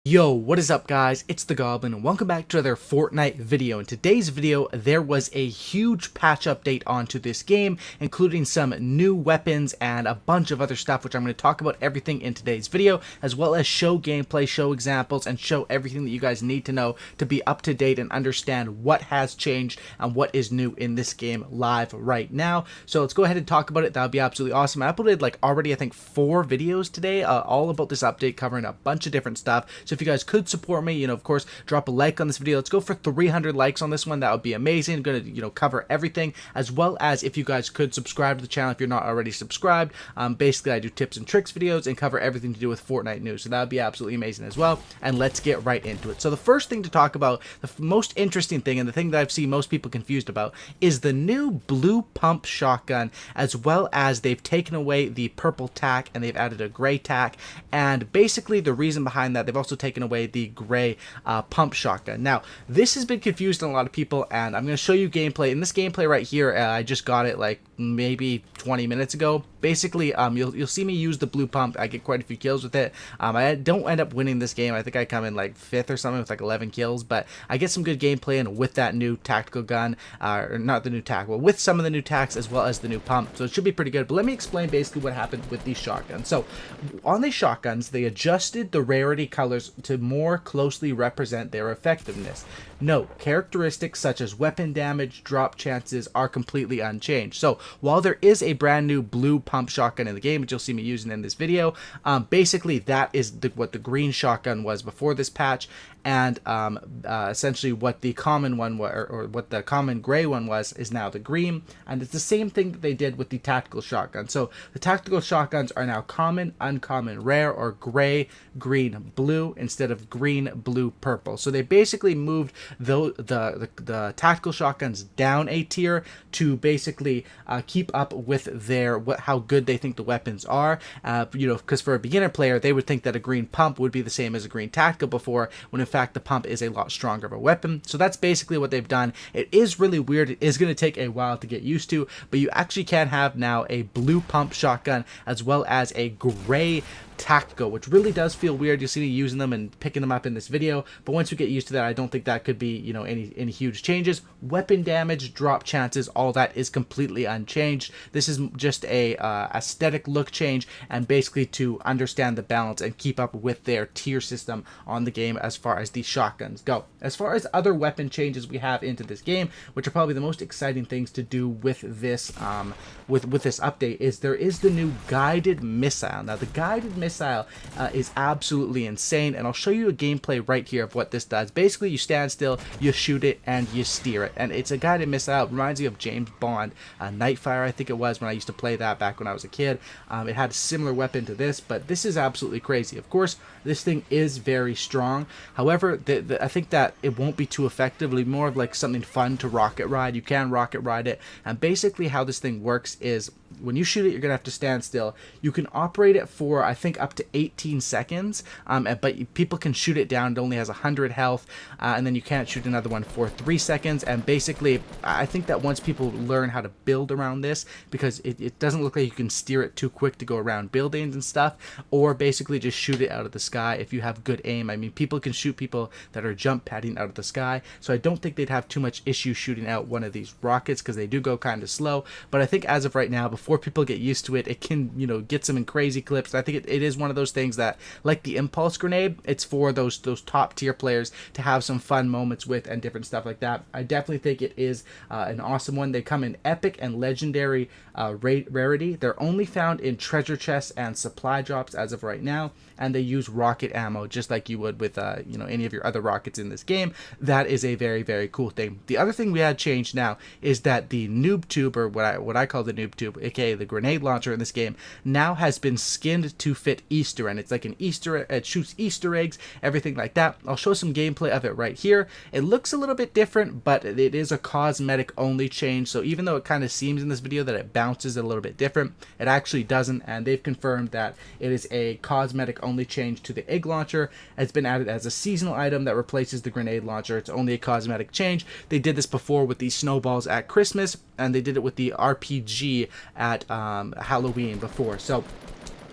Yo, what is up guys? It's the Goblin and welcome back to another Fortnite video. In today's video, there was a huge patch update onto this game, including some new weapons and a bunch of other stuff, which I'm going to talk about everything in today's video, as well as show gameplay, show examples, and show everything that you guys need to know to be up to date and understand what has changed and what is new in this game live right now. So let's go ahead and talk about it. That would be absolutely awesome. I uploaded already I think 4 videos today, all about this update, covering a bunch of different stuff. So if you guys could support me, of course, drop a like on this video. Let's go for 300 likes on this one. That would be amazing. I'm going to, cover everything, as well as if you guys could subscribe to the channel if you're not already subscribed. Basically, I do tips and tricks videos and cover everything to do with Fortnite news. So that would be absolutely amazing as well. And let's get right into it. So the first thing to talk about, the most interesting thing, and the thing that I've seen most people confused about, is the new blue pump shotgun, as well as they've taken away the purple tack and they've added a gray tack. And basically the reason behind that, they've also taken away the gray pump shotgun. Now, this has been confused on a lot of people, and I'm going to show you gameplay. In this gameplay right here, I just got it maybe 20 minutes ago. Basically, you'll see me use the blue pump. I get quite a few kills with it. I don't end up winning this game. I think I come in 5th or something with 11 kills, but I get some good gameplay in with that new tactical gun, or not the new tack, well, with some of the new tacks as well as the new pump. So it should be pretty good. But let me explain basically what happened with these shotguns. So on these shotguns, they adjusted the rarity colors to more closely represent their effectiveness. Note, characteristics such as weapon damage, drop chances are completely unchanged. So while there is a brand new blue pump shotgun in the game, which you'll see me using in this video, basically that is what the green shotgun was before this patch, and essentially what the common one or what the common gray one was is now the green. And it's the same thing that they did with the tactical shotgun. So the tactical shotguns are now common, uncommon, rare, or gray, green, blue, instead of green, blue, purple. So they basically moved the tactical shotguns down a tier to basically keep up with how good they think the weapons are. Because for a beginner player, they would think that a green pump would be the same as a green tactical before, when in fact the pump is a lot stronger of a weapon. So that's basically what they've done. It is really weird. It is going to take a while to get used to, but you actually can have now a blue pump shotgun as well as a gray tactical, which really does feel weird. You'll see me using them and picking them up in this video, but once you get used to that, I don't think that could be any huge changes. Weapon damage, drop chances, all that is completely unchanged. This is just a aesthetic look change, and basically to understand the balance and keep up with their tier system on the game as far as these shotguns go. As far as other weapon changes we have into this game, which are probably the most exciting things to do with this with this update, is there is the new guided missile. Now the guided missile is absolutely insane, and I'll show you a gameplay right here of what this does. Basically, you stand still, you shoot it, and you steer it, and it's a guided missile. It reminds me of James Bond, Nightfire, I think it was, when I used to play that back when I was a kid. It had a similar weapon to this, but this is absolutely crazy. Of course, this thing is very strong. However, I think that it won't be too effective. It'll be more of something fun to rocket ride. You can rocket ride it, and basically how this thing works is when you shoot it, you're gonna have to stand still. You can operate it for, I think, up to 18 seconds, but people can shoot it down. It only has 100 health, and then you can't shoot another one for 3 seconds. And basically, I think that once people learn how to build around this, because it doesn't look like you can steer it too quick to go around buildings and stuff, or basically just shoot it out of the sky if you have good aim. I mean, people can shoot people that are jump padding out of the sky, so I don't think they'd have too much issue shooting out one of these rockets, because they do go kind of slow. But I think as of right now, before people get used to it, it can, get some in crazy clips. I think it is one of those things that, like the impulse grenade, it's for those top tier players to have some fun moments with and different stuff like that. I definitely think it is an awesome one. They come in epic and legendary rarity. They're only found in treasure chests and supply drops as of right now, and they use rocket ammo just like you would with any of your other rockets in this game. That is a very, very cool thing. The other thing we had changed now is that the noob tube, or what I call the noob tube, aka the grenade launcher in this game, now has been skinned to fit Easter, and it's like an Easter, it shoots Easter eggs, everything like that. I'll show some gameplay of it right here. It looks a little bit different, but it is a cosmetic only change. So even though it kind of seems in this video that it bounces a little bit different, it actually doesn't, and they've confirmed that it is a cosmetic only change to the egg launcher. It's been added as a seasonal item that replaces the grenade launcher. It's only a cosmetic change. They did this before with the snowballs at Christmas, and they did it with the RPG at Halloween before. So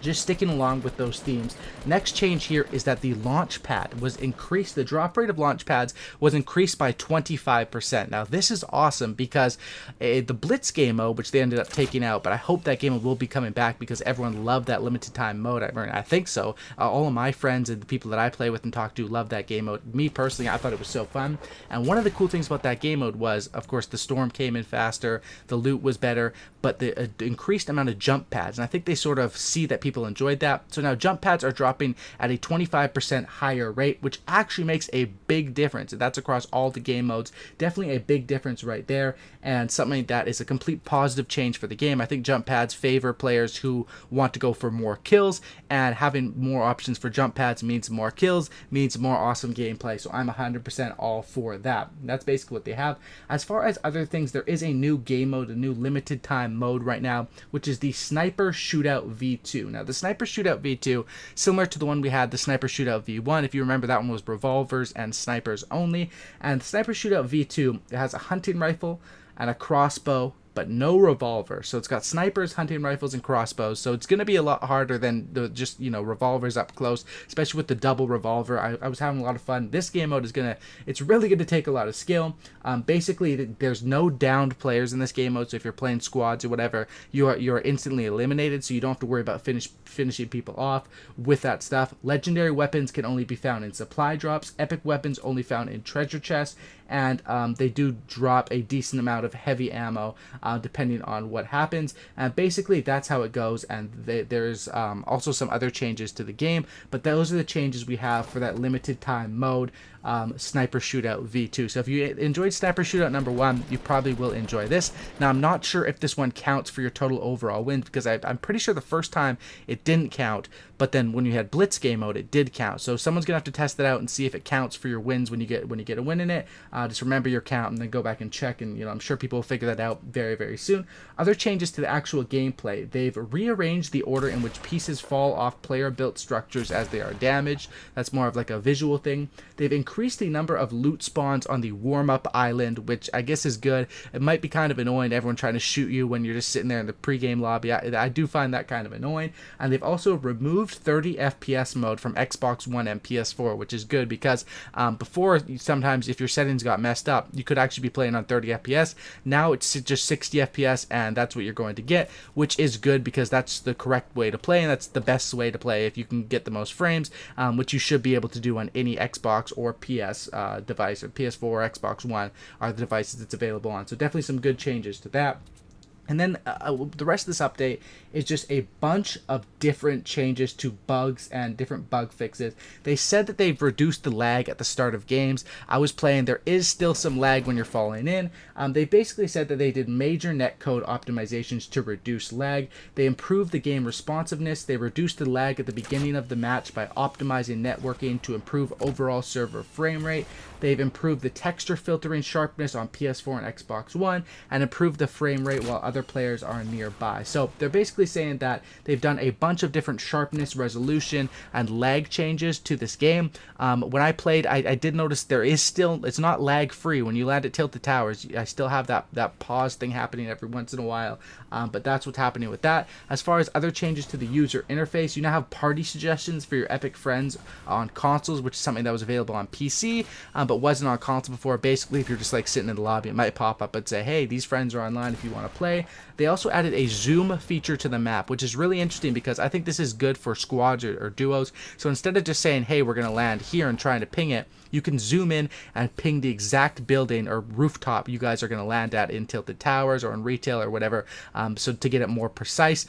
just sticking along with those themes. Next change here is that the launch pad was increased. The drop rate of launch pads was increased by 25%. Now this is awesome because the Blitz game mode, which they ended up taking out, but I hope that game mode will be coming back because everyone loved that limited time mode. I think so. All of my friends and the people that I play with and talk to love that game mode. Me personally, I thought it was so fun. And one of the cool things about that game mode was, of course, the storm came in faster, the loot was better, but the increased amount of jump pads. And I think they sort of see that people enjoyed that. So now jump pads are dropping at a 25% higher rate, which actually makes a big difference. And that's across all the game modes. Definitely a big difference right there, and something that is a complete positive change for the game. I think jump pads favor players who want to go for more kills, and having more options for jump pads means more kills, means more awesome gameplay. So I'm 100% all for that. And that's basically what they have. As far as other things, there is a new game mode, a new limited time mode right now, which is the Sniper Shootout V2. Now the Sniper Shootout V2, similar to the one we had, the Sniper Shootout V1. If you remember, that one was revolvers and snipers only. And the Sniper Shootout V2, it has a hunting rifle and a crossbow, but no revolver. So it's got snipers, hunting rifles, and crossbows. So it's going to be a lot harder than the just, revolvers up close, especially with the double revolver. I was having a lot of fun. This game mode is it's really going to take a lot of skill. Basically, there's no downed players in this game mode. So if you're playing squads or whatever, you're instantly eliminated. So you don't have to worry about finishing people off with that stuff. Legendary weapons can only be found in supply drops. Epic weapons only found in treasure chests. And they do drop a decent amount of heavy ammo depending on what happens. And basically that's how it goes. And there's also some other changes to the game, but those are the changes we have for that limited time mode, Sniper Shootout V2. So if you enjoyed Sniper Shootout number 1, you probably will enjoy this. Now I'm not sure if this one counts for your total overall wins, because I'm pretty sure the first time it didn't count, but then when you had Blitz game mode it did count. So someone's gonna have to test it out and see if it counts for your wins when you get a win in it. Just remember your count and then go back and check, and I'm sure people will figure that out very, very soon. Other changes to the actual gameplay: they've rearranged the order in which pieces fall off player built structures as they are damaged. That's more of like a visual thing. They've increased the number of loot spawns on the warm-up island, which I guess is good. It might be kind of annoying, everyone trying to shoot you when you're just sitting there in the pre-game lobby. I do find that kind of annoying. And they've also removed 30 FPS mode from Xbox One and PS4, which is good because before, sometimes if your settings got messed up, you could actually be playing on 30 FPS. Now it's just 60 FPS, and that's what you're going to get, which is good because that's the correct way to play, and that's the best way to play if you can get the most frames, which you should be able to do on any Xbox or PS device, or PS4 or Xbox One are the devices it's available on. So definitely some good changes to that. And then the rest of this update is just a bunch of different changes to bugs and different bug fixes. They said that they've reduced the lag at the start of games. I was playing, there is still some lag when you're falling in. They basically said that they did major netcode optimizations to reduce lag. They improved the game responsiveness. They reduced the lag at the beginning of the match by optimizing networking to improve overall server frame rate. They've improved the texture filtering sharpness on PS4 and Xbox One, and improved the frame rate while other players are nearby. So they're basically saying that they've done a bunch of different sharpness, resolution, and lag changes to this game. When I played, I did notice there is still, it's not lag free. When you land at Tilted Towers, I still have that pause thing happening every once in a while, but that's what's happening with that. As far as other changes to the user interface, you now have party suggestions for your Epic friends on consoles, which is something that was available on PC, but wasn't on console before. Basically, if you're just like sitting in the lobby, it might pop up and say, hey, these friends are online if you want to play. They also added a zoom feature to the map, which is really interesting because I think this is good for squads or duos. So instead of just saying, hey, we're going to land here and trying to ping it, you can zoom in and ping the exact building or rooftop you guys are going to land at in Tilted Towers or in retail or whatever, so to get it more precise.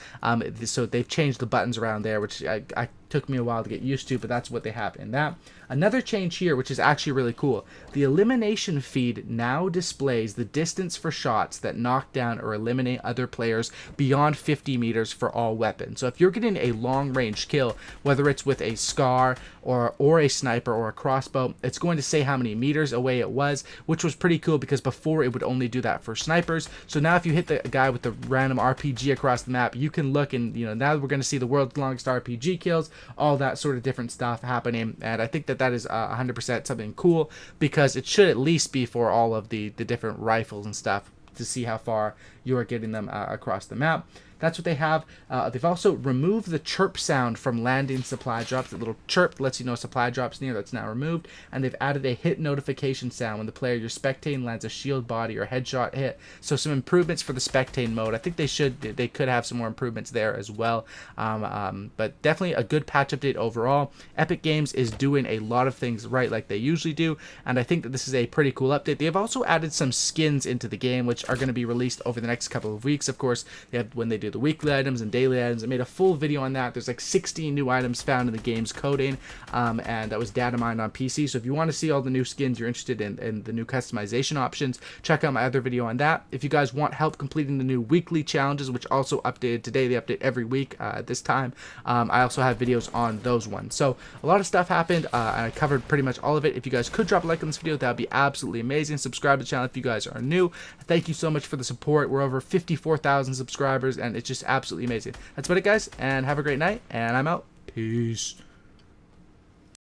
So they've changed the buttons around there, which I took me a while to get used to, but that's what they have in that. Another change here, which is actually really cool, the elimination feed now displays the distance for shots that knock down or eliminate other players beyond 50 meters for all weapons. So if you're getting a long range kill, whether it's with a SCAR or a sniper or a crossbow, it's going to say how many meters away it was, which was pretty cool because before it would only do that for snipers. So now if you hit the guy with the random RPG across the map, you can look and, now we're going to see the world's longest RPG kills, all that sort of different stuff happening. And I think that is 100% something cool, because it should at least be for all of the different rifles and stuff to see how far you are getting them across the map. that's what they have. They've also removed the chirp sound from landing supply drops. The little chirp lets you know supply drops near. That's now removed. And they've added a hit notification sound when the player you're spectating lands a shield body or headshot hit. So some improvements for the spectating mode. I think they could have some more improvements there as well. But definitely a good patch update overall. Epic Games is doing a lot of things right like they usually do, and I think that this is a pretty cool update. They have also added some skins into the game, which are going to be released over the next couple of weeks. Of course, they have when they do the weekly items and daily items. I made a full video on that. There's like 16 new items found in the game's coding, and that was data mined on PC. So if you want to see all the new skins, you're interested in the new customization options, check out my other video on that. If you guys want help completing the new weekly challenges, which also updated today, they update every week at this time, I also have videos on those ones. So a lot of stuff happened, and I covered pretty much all of it. If you guys could drop a like on this video, that would be absolutely amazing. Subscribe to the channel if you guys are new. Thank you so much for the support. We're over 54,000 subscribers, and it's just absolutely amazing. That's about it, guys, and have a great night, and I'm out. Peace.